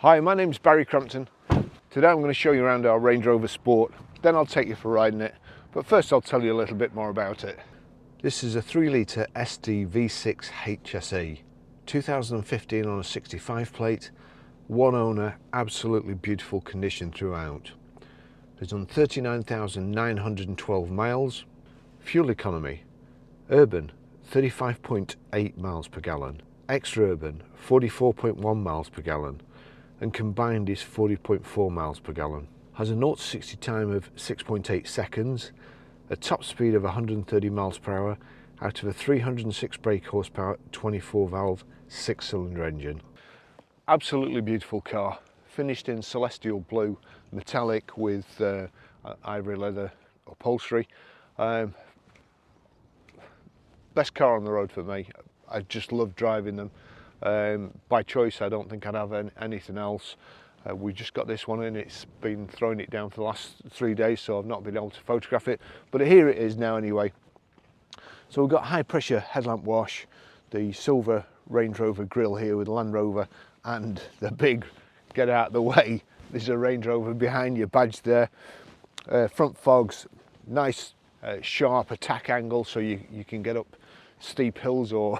Hi, my name's Barry Crampton. Today I'm going to show you around our Range Rover Sport, then I'll take you for riding it, but first I'll tell you a little bit more about it. This is a 3 litre SD V6 HSE, 2015 on a 65 plate, one owner, absolutely beautiful condition throughout. It's done 39,912 miles, fuel economy, urban 35.8 miles per gallon, extra urban 44.1 miles per gallon, and combined is 40.4 miles per gallon. Has a 0 to 60 time of 6.8 seconds, a top speed of 130 miles per hour out of a 306 brake horsepower 24 valve 6-cylinder engine. Absolutely beautiful car, finished in celestial blue metallic with ivory leather upholstery. Best car on the road for me. I just love driving them. By choice, I don't think I'd have anything else. We just got this one in, it's been throwing it down for the last 3 days, so I've not been able to photograph it, but here it is now anyway. So we've got high pressure headlamp wash, the silver Range Rover grille here with Land Rover, and the big get out of the way, there's a Range Rover behind you, badge there. Front fogs, nice sharp attack angle so you can get up steep hills or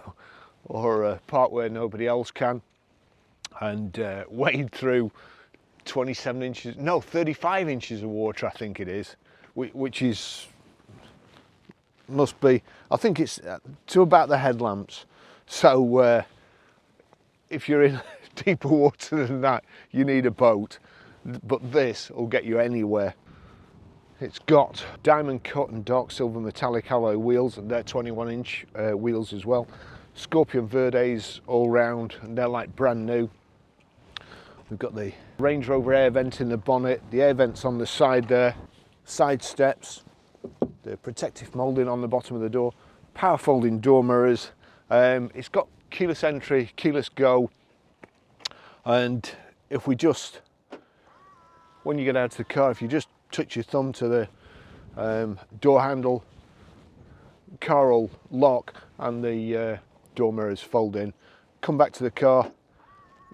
park where nobody else can, and wade through 27 inches, no 35 inches of water I think it is, which is, must be, I think it's to about the headlamps, so if you're in deeper water than that you need a boat, but this will get you anywhere. It's got diamond cut and dark silver metallic alloy wheels, and they're 21-inch wheels as well. Scorpion Verdes all round, and they're like brand new. We've got the Range Rover air vent in the bonnet, the air vents on the side there, side steps, the protective moulding on the bottom of the door, power folding door mirrors. It's got keyless entry, keyless go, and if we just, when you get out of the car, if you just touch your thumb to the door handle, car will lock and the door mirrors fold in. Come back to the car,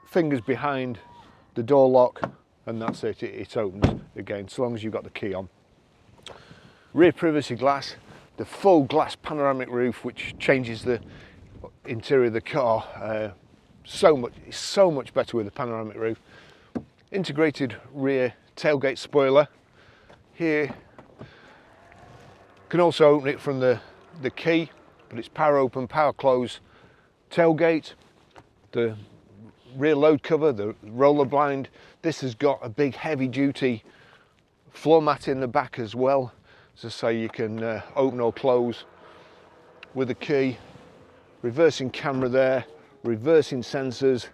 fingers behind the door lock, and that's it, it opens again, so long as you've got the key on. Rear privacy glass, the full glass panoramic roof, which changes the interior of the car so much better with the panoramic roof. Integrated rear tailgate spoiler. Here, can also open it from the key, but it's power open, power close tailgate. The rear load cover, the roller blind. This has got a big heavy duty floor mat in the back as well, so you can open or close with a key. Reversing camera there, reversing sensors,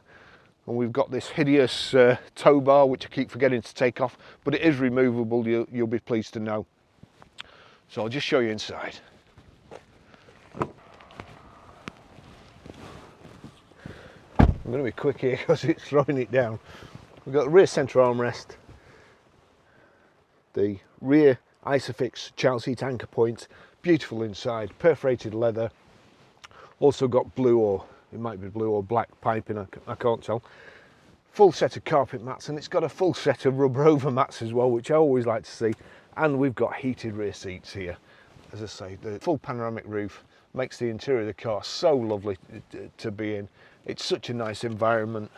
and we've got this hideous tow bar which I keep forgetting to take off, but it is removable, you'll be pleased to know. So I'll just show you inside. I'm going to be quick here because it's throwing it down. We've got the rear centre armrest, the rear Isofix child seat anchor point, beautiful inside, perforated leather, also got blue, or it might be blue or black piping, I can't tell. Full set of carpet mats, and it's got a full set of rubber over mats as well, which I always like to see, and we've got heated rear seats here. As I say, the full panoramic roof makes the interior of the car so lovely to be in. It's such a nice environment.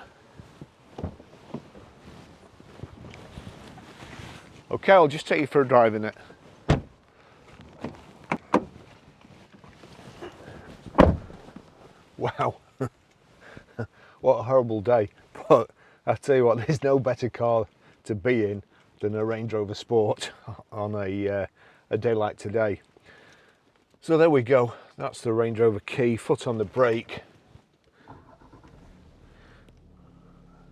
Okay, I'll just take you for a drive in it. Wow, what a horrible day, but I'll tell you what, there's no better car to be in than a Range Rover Sport on a day like today. So there we go, that's the Range Rover key, foot on the brake.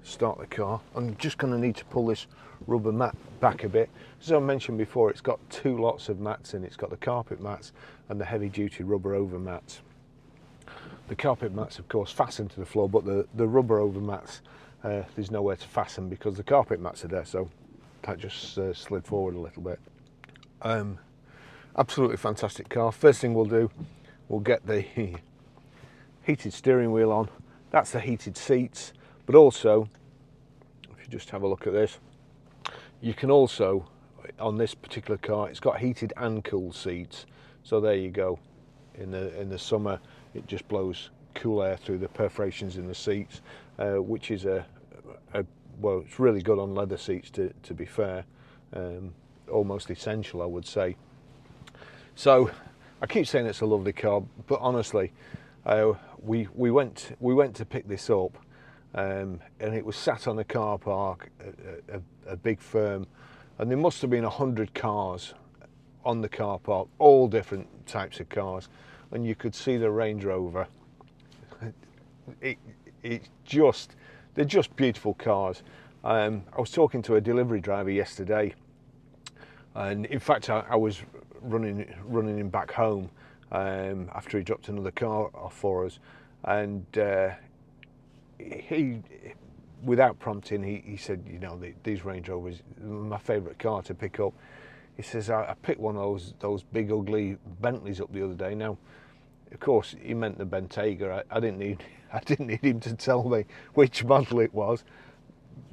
Start the car. I'm just going to need to pull this rubber mat back a bit. As I mentioned before, it's got 2 lots of mats in it. It's got the carpet mats and the heavy duty rubber over mats. The carpet mats of course fasten to the floor, but the rubber over mats, there's nowhere to fasten because the carpet mats are there, so that just slid forward a little bit. Absolutely fantastic car. First thing we'll do, we'll get the heated steering wheel on. That's the heated seats, but also, if you you just have a look at this, you can also, on this particular car, it's got heated and cooled seats. So there you go. In the summer, it just blows cool air through the perforations in the seats, which is well, it's really good on leather seats, to be fair. Almost essential, I would say. So I keep saying it's a lovely car, but honestly, we went to pick this up, and it was sat on the car park at a big firm, and there must have been 100 cars on the car park, all different types of cars, and you could see the Range Rover. They're just beautiful cars. I was talking to a delivery driver yesterday, and in fact I was running him back home after he dropped another car off for us, and he, without prompting, he said, you know, these Range Rovers are my favourite car to pick up. He says, I picked one of those big ugly Bentleys up the other day. Now, of course, he meant the Bentayga. I didn't need him to tell me which model it was,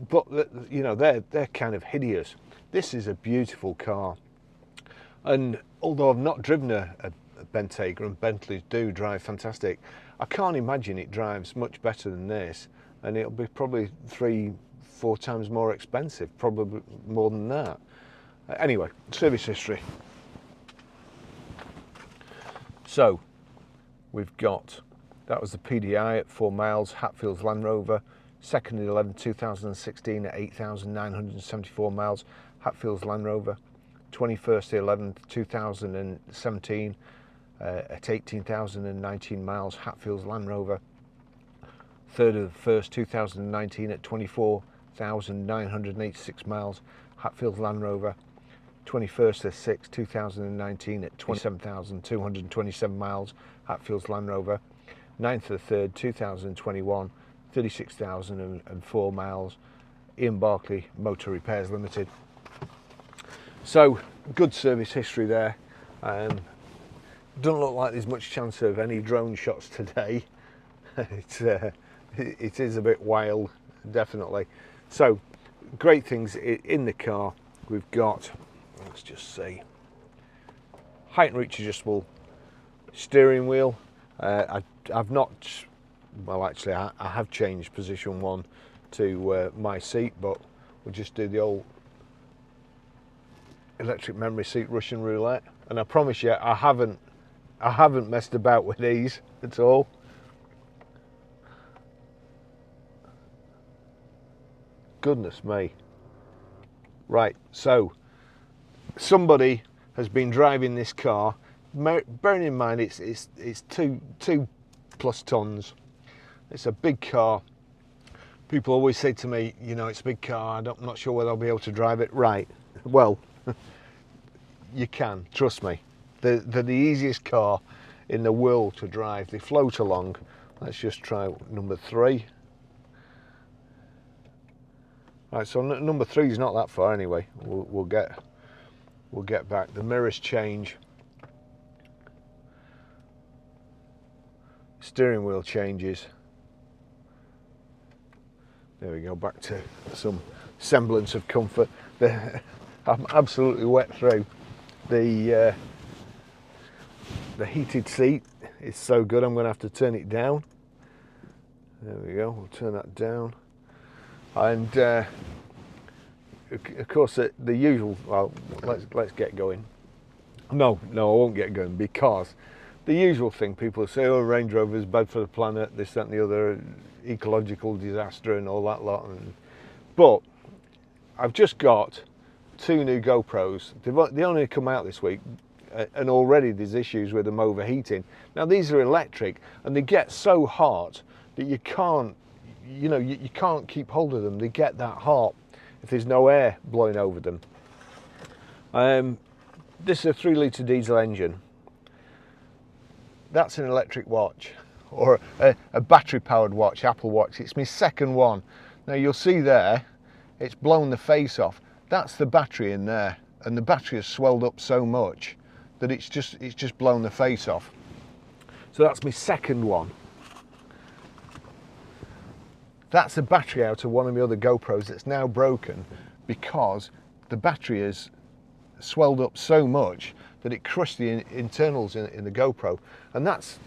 but you know, they're kind of hideous. This is a beautiful car, and although I've not driven a Bentayga, and Bentleys do drive fantastic, I can't imagine it drives much better than this, and it'll be probably 3-4 times more expensive, probably more than that. Anyway, service history. So we've got, that was the PDI at 4 miles, Hatfields Land Rover, 2nd of 11/2016 at 8,974 miles, Hatfields Land Rover. 21st of 11/2017 at 18,019 miles, Hatfields Land Rover. 3rd of the 1st 2019 at 24,986 miles, Hatfields Land Rover. 21st of 6th 2019 at 27,227 miles, Hatfields Land Rover. 9th of the 3rd 2021, 36,004 miles, Ian Barclay Motor Repairs Limited. So good service history there. Doesn't look like there's much chance of any drone shots today. It is a bit wild, definitely. So great things in the car. We've got, let's just see, height and reach adjustable steering wheel. I've not, well actually I have changed position 1 to my seat, but we'll just do the old electric memory seat Russian roulette, and I promise you I haven't messed about with these at all. Goodness me. Right, so somebody has been driving this car, bearing in mind it's 2+ tons. It's a big car. People always say to me, you know, it's a big car, I'm not sure whether I'll be able to drive it. Right, well, you can, trust me. They're the easiest car in the world to drive. They float along. Let's just try number 3. Right, so number 3 is not that far anyway. We'll get back. The mirrors change. Steering wheel changes. There we go, back to some semblance of comfort. I'm absolutely wet through. The heated seat is so good, I'm going to have to turn it down. There we go, we'll turn that down. And of course the usual, well, let's get going. No, I won't get going, because the usual thing people say, oh, Range Rover is bad for the planet, this, that and the other, ecological disaster and all that lot. But I've just got 2 new GoPros. They only come out this week, and already there's issues with them overheating. Now these are electric, and they get so hot that you can't, you know, you can't keep hold of them. They get that hot if there's no air blowing over them. This is a 3-litre diesel engine. That's an electric watch, or a battery powered watch, Apple Watch. It's my second one. Now you'll see there, it's blown the face off. That's the battery in there, and the battery has swelled up so much that it's just blown the face off. So that's my second one. That's a battery out of one of the other GoPros that's now broken because the battery has swelled up so much that it crushed the internals in the GoPro. And that's,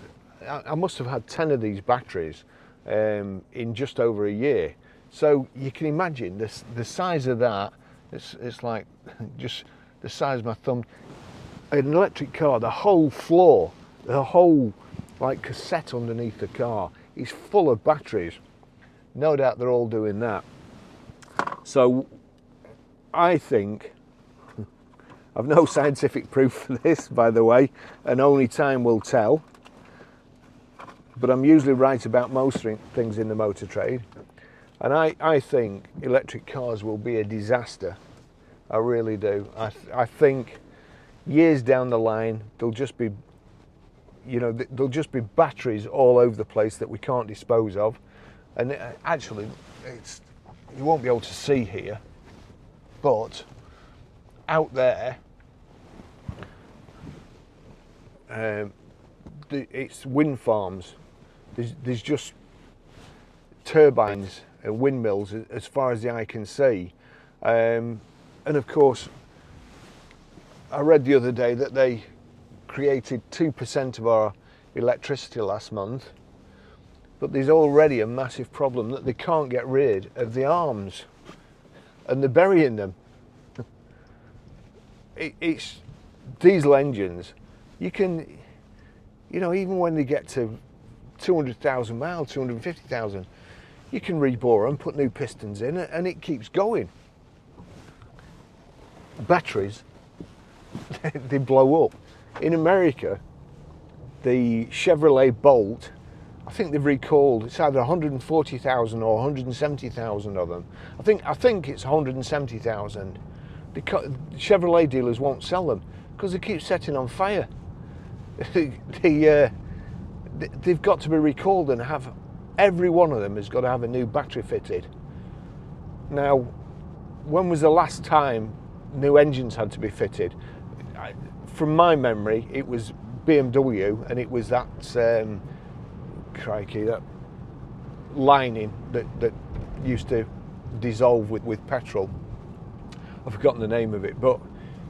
I must have had 10 of these batteries in just over a year. So you can imagine the size of that, it's like just the size of my thumb. An electric car, the whole floor, the whole like cassette underneath the car is full of batteries. No doubt they're all doing that. So I think, I've no scientific proof for this, by the way, and only time will tell, but I'm usually right about most things in the motor trade. And I think electric cars will be a disaster. I really do. I think years down the line, there'll just be, you know, there'll just be batteries all over the place that we can't dispose of. And actually, you won't be able to see here, but out there, it's wind farms. There's just turbines and windmills as far as the eye can see. And of course, I read the other day that they created 2% of our electricity last month, but there's already a massive problem that they can't get rid of the arms, and they're burying them. It's diesel engines. You can, you know, even when they get to 200,000 miles, 250,000, you can rebore them, put new pistons in, and it keeps going. Batteries, they blow up. In America, the Chevrolet Bolt, I think they've recalled, it's either 140,000 or 170,000 of them. I think it's 170,000. The Chevrolet dealers won't sell them because they keep setting on fire. They've got to be recalled and have, every one of them has got to have a new battery fitted. Now, when was the last time new engines had to be fitted? From my memory, it was BMW, and it was that, crikey, that lining that used to dissolve with petrol. I've forgotten the name of it, but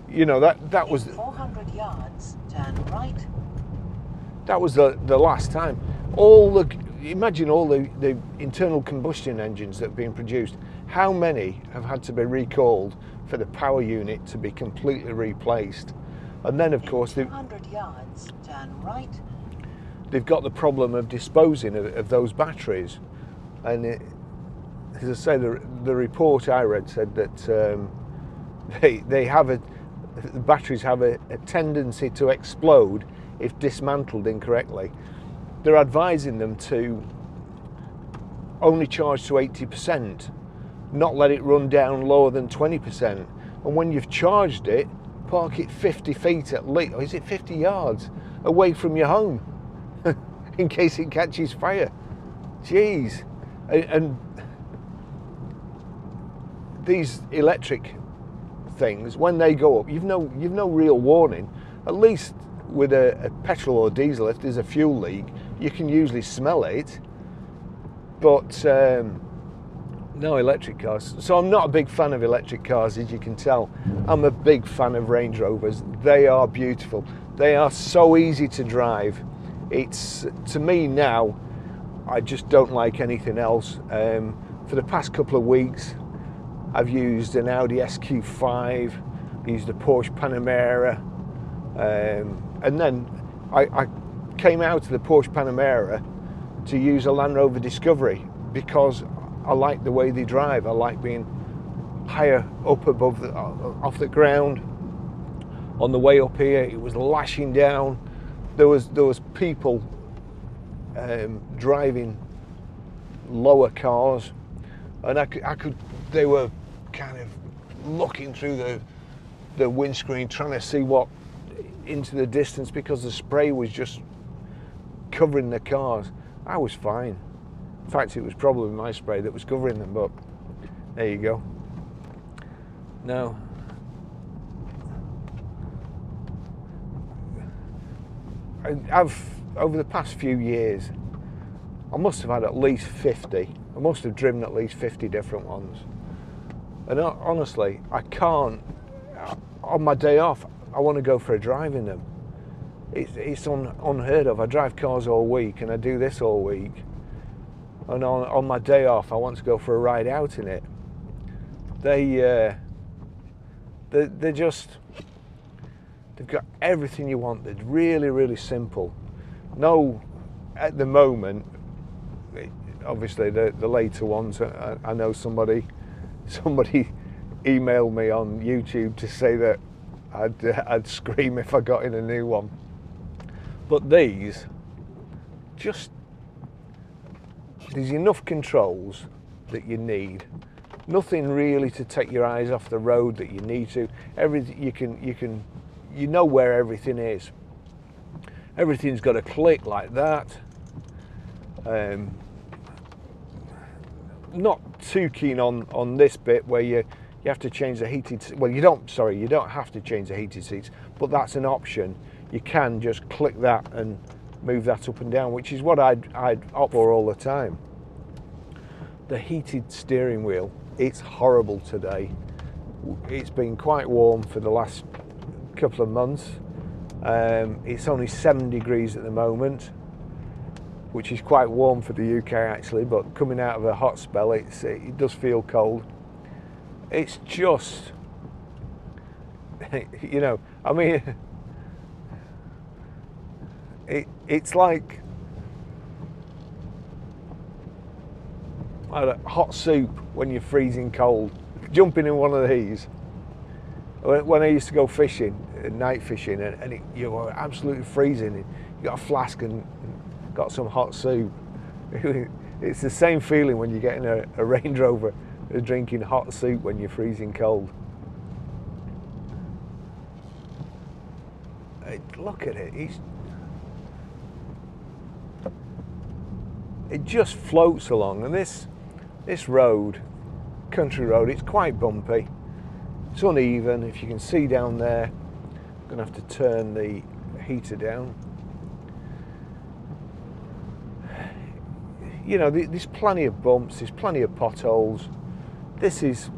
you know, that was 400 yards, turn right. That was the last time. Imagine all the internal combustion engines that have been produced. How many have had to be recalled for the power unit to be completely replaced? And then, of course, 200 yards, turn right. They've got the problem of disposing of those batteries. And as I say, the report I read said that the batteries have a tendency to explode if dismantled incorrectly. They're advising them to only charge to 80%, not let it run down lower than 20%. And when you've charged it, park it 50 feet at least, or is it 50 yards away from your home in case it catches fire. Jeez. And these electric things, when they go up, you've no real warning. At least with a petrol or diesel, if there's a fuel leak, you can usually smell it. But no electric cars. So I'm not a big fan of electric cars, as you can tell. I'm a big fan of Range Rovers. They are beautiful. They are so easy to drive. It's, to me now, I just don't like anything else. For the past couple of weeks, I've used an Audi SQ5, used a Porsche Panamera, and then I came out of the Porsche Panamera to use a Land Rover Discovery because I like the way they drive. I like being higher up above off the ground. On the way up here, it was lashing down. There was people driving lower cars, and they were kind of looking through the windscreen, trying to see what into the distance because the spray was just covering the cars. I was fine. In fact, it was probably my spray that was covering them, but there you go. Now, I've, over the past few years, I must have had at least 50, I must have driven at least 50 different ones. And honestly, I can't, on my day off, I want to go for a drive in them. It's unheard of. I drive cars all week and I do this all week. And on my day off, I want to go for a ride out in it. They're just, they've got everything you want. They're really, really simple. No, at the moment, obviously the later ones, I know somebody emailed me on YouTube to say that I'd scream if I got in a new one. But these, just, there's enough controls that you need. Nothing really to take your eyes off the road that you need to. Everything you know where everything is. Everything's got a click like that. Not too keen on this bit where you have to change the heated. Well, you don't have to change the heated seats, but that's an option. You can just click that and move that up and down, which is what I'd opt for all the time. The heated steering wheel, it's horrible today. It's been quite warm for the last couple of months. It's only 7 degrees at the moment, which is quite warm for the UK actually, but coming out of a hot spell, it does feel cold. It's just, you know, I mean, it's like hot soup when you're freezing cold. Jumping in one of these. When I used to go fishing, night fishing, and you were absolutely freezing, you got a flask and got some hot soup. It's the same feeling when you're getting a Range Rover drinking hot soup when you're freezing cold. Look at it. It just floats along, and this road, country road, it's quite bumpy. It's uneven. If you can see down there, I'm going to have to turn the heater down. You know, there's plenty of bumps, there's plenty of potholes. This is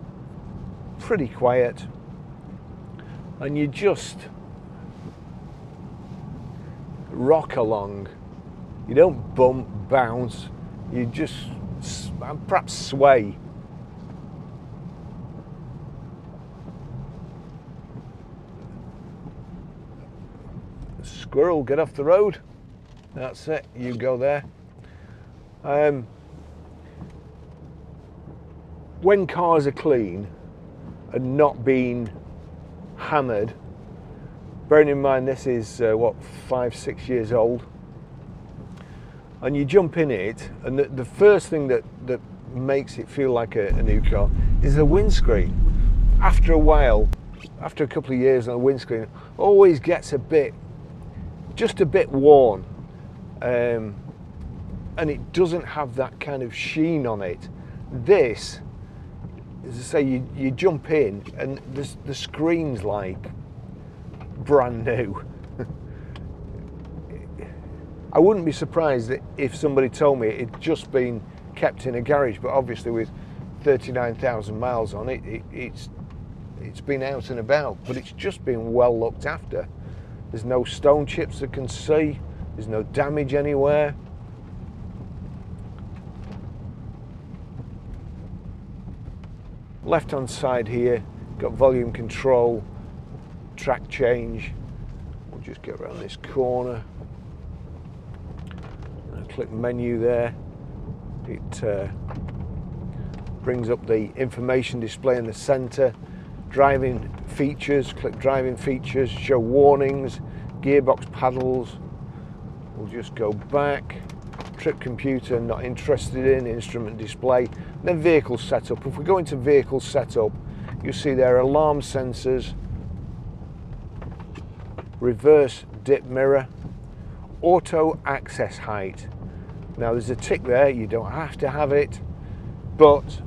pretty quiet, and you just rock along. You don't bump, bounce, you just perhaps sway. Squirrel, get off the road. That's it, you go there. When cars are clean and not being hammered, bearing in mind this is 5-6 years old, and you jump in it, and the first thing that makes it feel like a new car is the windscreen. After a while, after a couple of years on the windscreen, always gets just a bit worn, and it doesn't have that kind of sheen on it. This, as I say, you jump in and the screen's like brand new. I wouldn't be surprised if somebody told me it'd just been kept in a garage, but obviously with 39,000 miles on it, it's been out and about, but it's just been well looked after. There's no stone chips I can see, there's no damage anywhere. Left hand side here, got volume control, track change. We'll just get around this corner. Click menu there. It brings up the information display in the center. Driving features, click driving features, show warnings, gearbox paddles. We'll just go back. Trip computer, not interested in, instrument display. Then vehicle setup. If we go into vehicle setup, you'll see there are alarm sensors, reverse dip mirror, auto access height. Now there's a tick there, you don't have to have it, but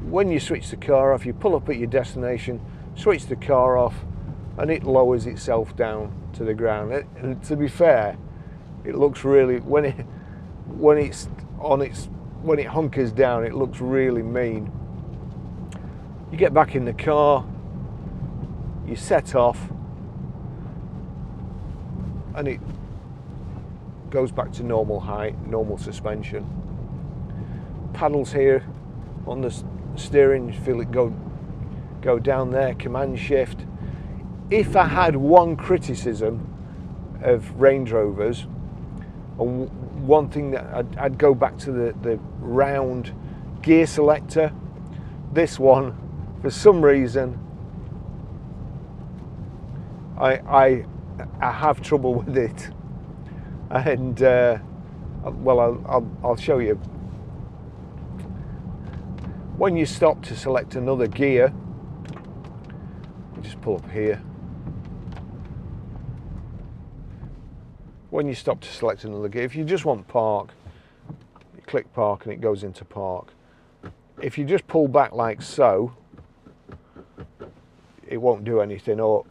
when you switch the car off, you pull up at your destination, switch the car off, and it lowers itself down to the ground. And to be fair, it looks really, when it's on its when it hunkers down, it looks really mean. You get back in the car, you set off, and it goes back to normal height, normal suspension. Paddles here on the steering, you feel it go down there, command shift. If I had one criticism of Range Rovers, and one thing that I'd go back to the round gear selector. This one, for some reason, I have trouble with it, and well, I'll show you. When you stop to select another gear, you just pull up here. When you stop to select another gear, if you just want park, you click park and it goes into park. If you just pull back like so, it won't do anything, or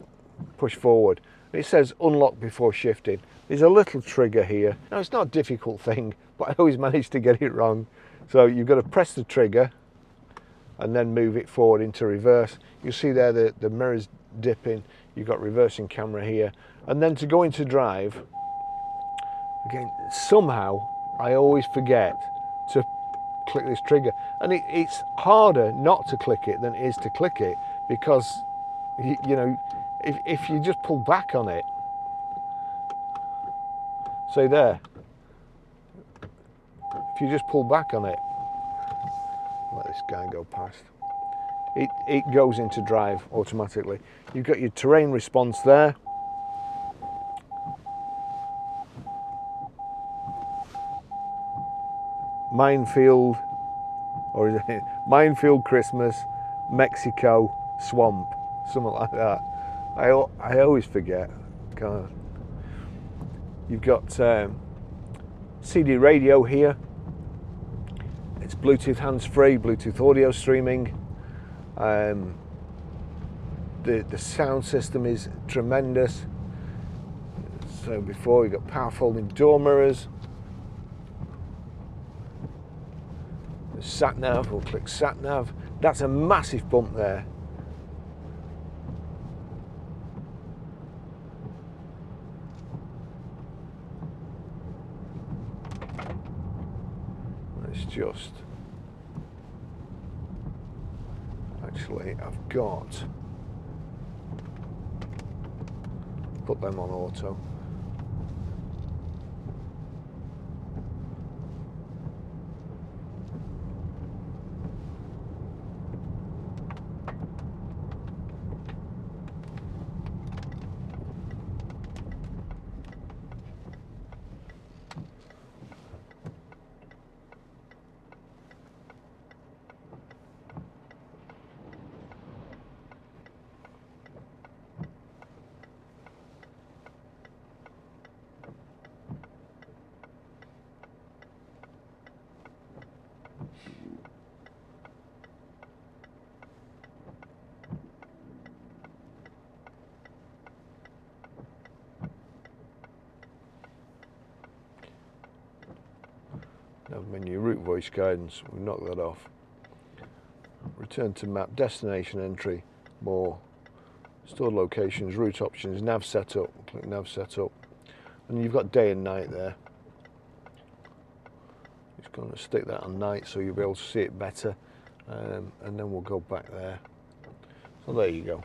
push forward. It says unlock before shifting. There's a little trigger here. Now, it's not a difficult thing, but I always manage to get it wrong. So you've got to press the trigger and then move it forward into reverse. You see there the mirrors dipping. You've got reversing camera here. And then to go into drive, again, somehow I always forget to click this trigger. And it's harder not to click it than it is to click it, because you know, if you just pull back on it, say there, if you just pull back on it, let this guy go past, it goes into drive automatically. You've got your terrain response there. Minefield, or is it Minefield, Christmas, Mexico, Swamp, something like that. I always forget. God. You've got CD radio here. It's Bluetooth hands-free, Bluetooth audio streaming. The sound system is tremendous. So before, you've got power folding door mirrors. Sat nav, we'll click sat nav. That's a massive bump there. It's just, actually, I've got, put them on auto. Now, menu route voice guidance, we knock that off. Return to map, destination entry, more, stored locations, route options, nav setup, click nav setup, and you've got day and night there. Just going to stick that on night so you'll be able to see it better, and then we'll go back there. So there you go.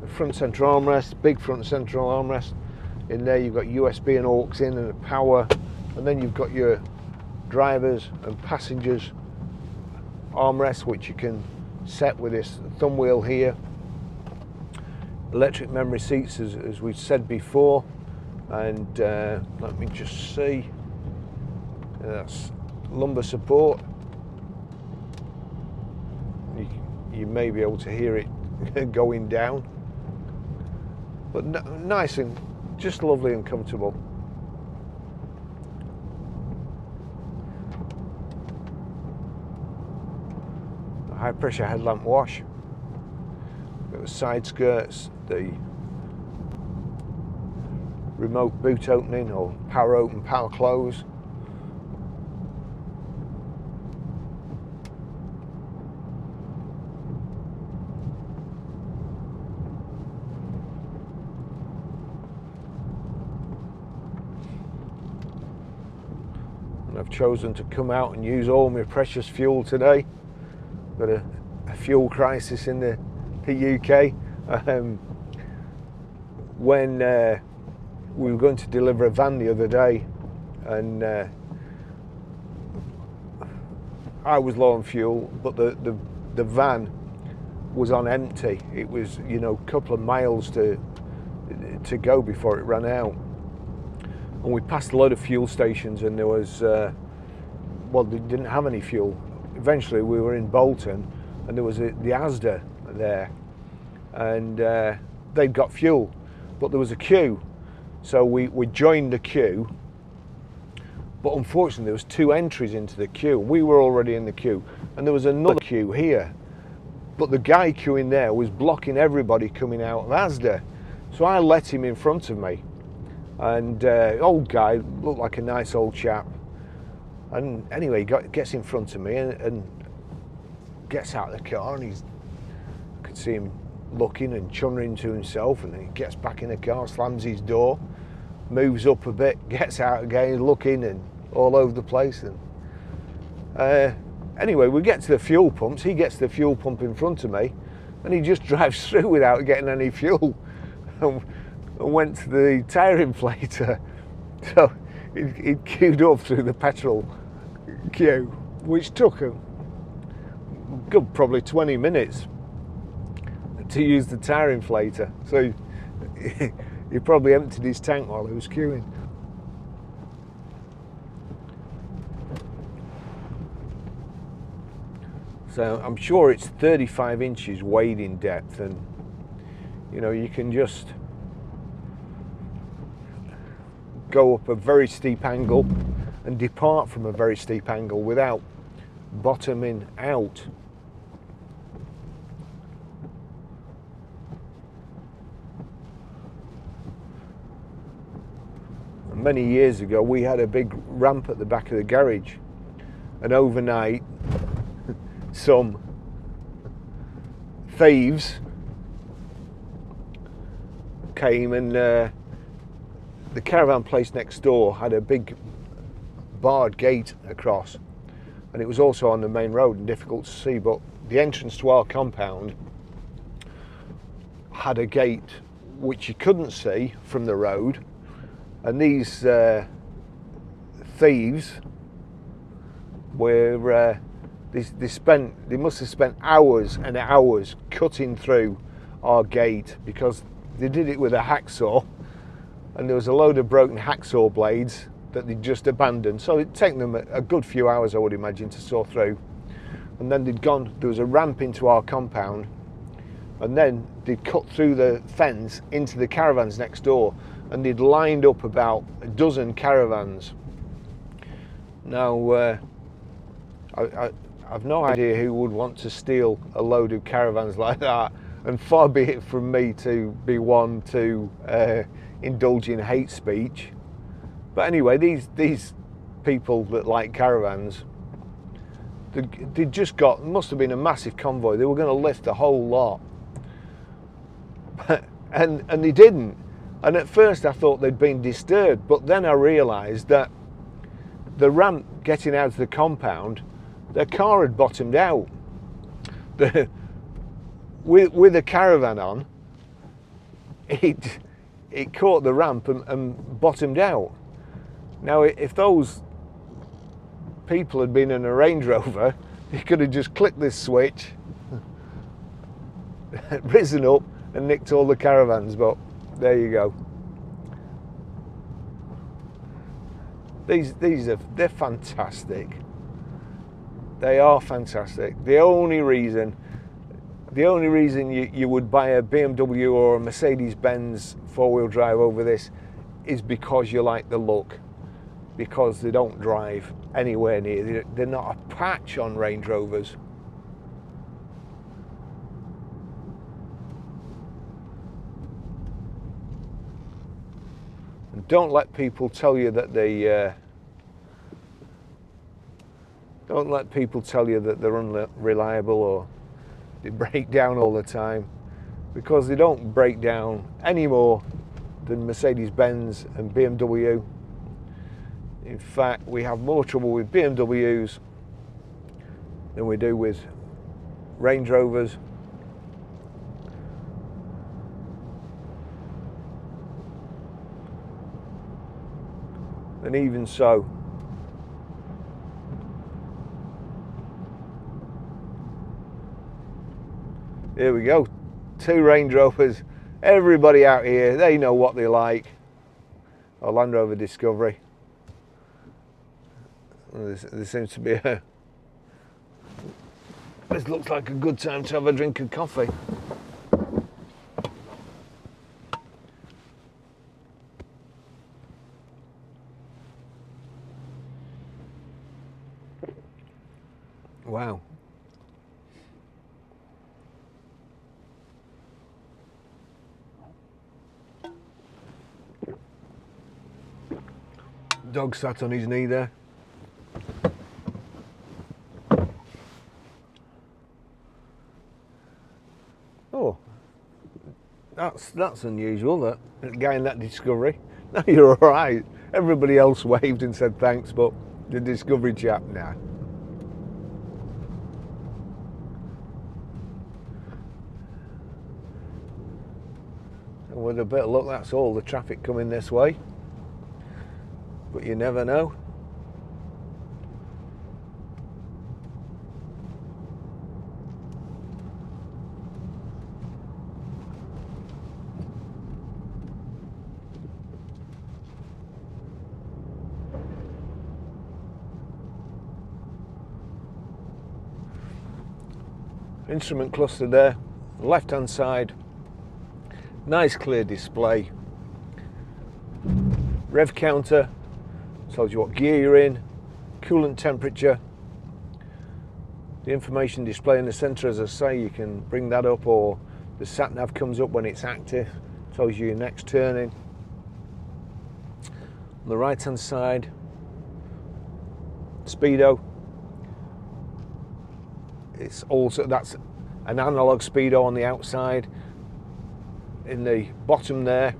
Front central armrest, big front central armrest. In there you've got USB and aux in and a power, and then you've got your drivers and passengers armrest, which you can set with this thumb wheel here. Electric memory seats, as we said before, and let me just see, that's lumbar support. You may be able to hear it going down. But nice and just lovely and comfortable. High pressure headlamp wash. Got the side skirts, the remote boot opening or power open, power close. And I've chosen to come out and use all my precious fuel today. Got a fuel crisis in the UK. When we were going to deliver a van the other day, and I was low on fuel, but the van was on empty. It was, you know, a couple of miles to go before it ran out. And we passed a load of fuel stations, and there was, well, they didn't have any fuel. Eventually we were in Bolton, and there was the Asda there, and they'd got fuel, but there was a queue. So we joined the queue, but unfortunately there was 2 entries into the queue. We were already in the queue, and there was another queue here, but the guy queuing there was blocking everybody coming out of Asda. So I let him in front of me, and old guy, looked like a nice old chap, and anyway, gets in front of me and gets out of the car, and I could see him looking and chumming to himself, and then he gets back in the car, slams his door, moves up a bit, gets out again, looking and all over the place. And anyway, we get to the fuel pumps. He gets to the fuel pump in front of me, and he just drives through without getting any fuel, and went to the tyre inflator. So he queued up through the petrol queue, which took a good probably 20 minutes to use the tyre inflator. So he probably emptied his tank while he was queuing. So I'm sure it's 35 inches wading depth, and you know, you can just go up a very steep angle and depart from a very steep angle without bottoming out. Many years ago we had a big ramp at the back of the garage, and overnight some thieves came, and the caravan place next door had a big barred gate across, and it was also on the main road and difficult to see, but the entrance to our compound had a gate which you couldn't see from the road. And these thieves were, they must have spent hours and hours cutting through our gate, because they did it with a hacksaw, and there was a load of broken hacksaw blades that they'd just abandoned. So it'd taken them a good few hours, I would imagine, to saw through. And then there was a ramp into our compound, and then they'd cut through the fence into the caravans next door, and they'd lined up about a dozen caravans. Now, I've no idea who would want to steal a load of caravans like that, and far be it from me to be one to indulge in hate speech. But anyway, these people that like caravans, they just got, must have been a massive convoy. They were going to lift the whole lot, and they didn't. And at first I thought they'd been disturbed, but then I realised that the ramp getting out of the compound, their car had bottomed out. With a caravan on, it caught the ramp and bottomed out. Now, if those people had been in a Range Rover, they could have just clicked this switch, risen up and nicked all the caravans, but there you go. They're fantastic. They are fantastic. The only reason you would buy a BMW or a Mercedes-Benz four-wheel drive over this is because you like the look, because they don't drive anywhere near. They're not a patch on Range Rovers. don't let people tell you that they're unreliable or they break down all the time, because they don't break down any more than Mercedes-Benz and BMW. In fact, we have more trouble with BMWs than we do with Range Rovers. And even so, here we go, 2 Range Rovers. Everybody out here, they know what they like. A Land Rover Discovery. There seems to be a... This looks like a good time to have a drink of coffee. Wow. Dog sat on his knee there. Oh, that's unusual, that guy in that Discovery. No, you're all right. Everybody else waved and said thanks, but the Discovery chap, nah. And with a bit of luck, that's all the traffic coming this way. But you never know. Instrument cluster there, left hand side, nice clear display, rev counter, tells you what gear you're in, coolant temperature, the information display in the centre, as I say, you can bring that up, or the sat nav comes up when it's active, tells you your next turning. On the right hand side, speedo. It's also, that's an analog speedo on the outside. In the bottom there,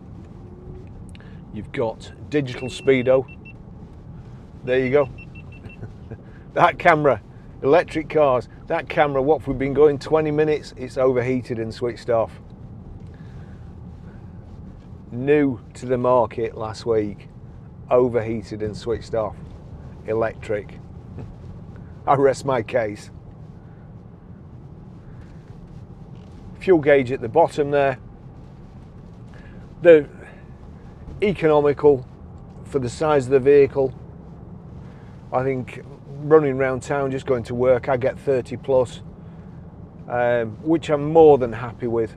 you've got digital speedo. There you go. That camera, electric cars, that camera, what we've been going 20 minutes, it's overheated and switched off. New to the market last week, overheated and switched off, electric. I rest my case. Fuel gauge at the bottom there. They're economical for the size of the vehicle. I think running around town, just going to work, I get 30 plus, which I'm more than happy with,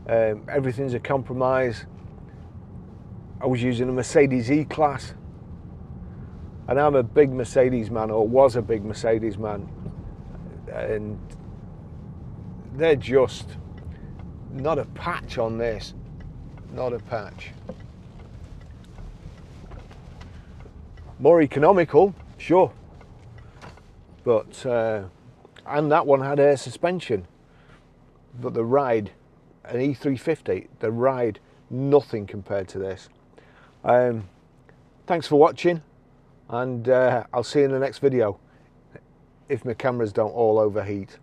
everything's a compromise. I was using a Mercedes E-Class, and I'm a big Mercedes man, or was a big Mercedes man, and they're just not a patch on this, not a patch. More economical, sure, but and that one had air suspension, but the ride, an E350, the ride, nothing compared to this. Thanks for watching, and I'll see you in the next video, if my cameras don't all overheat.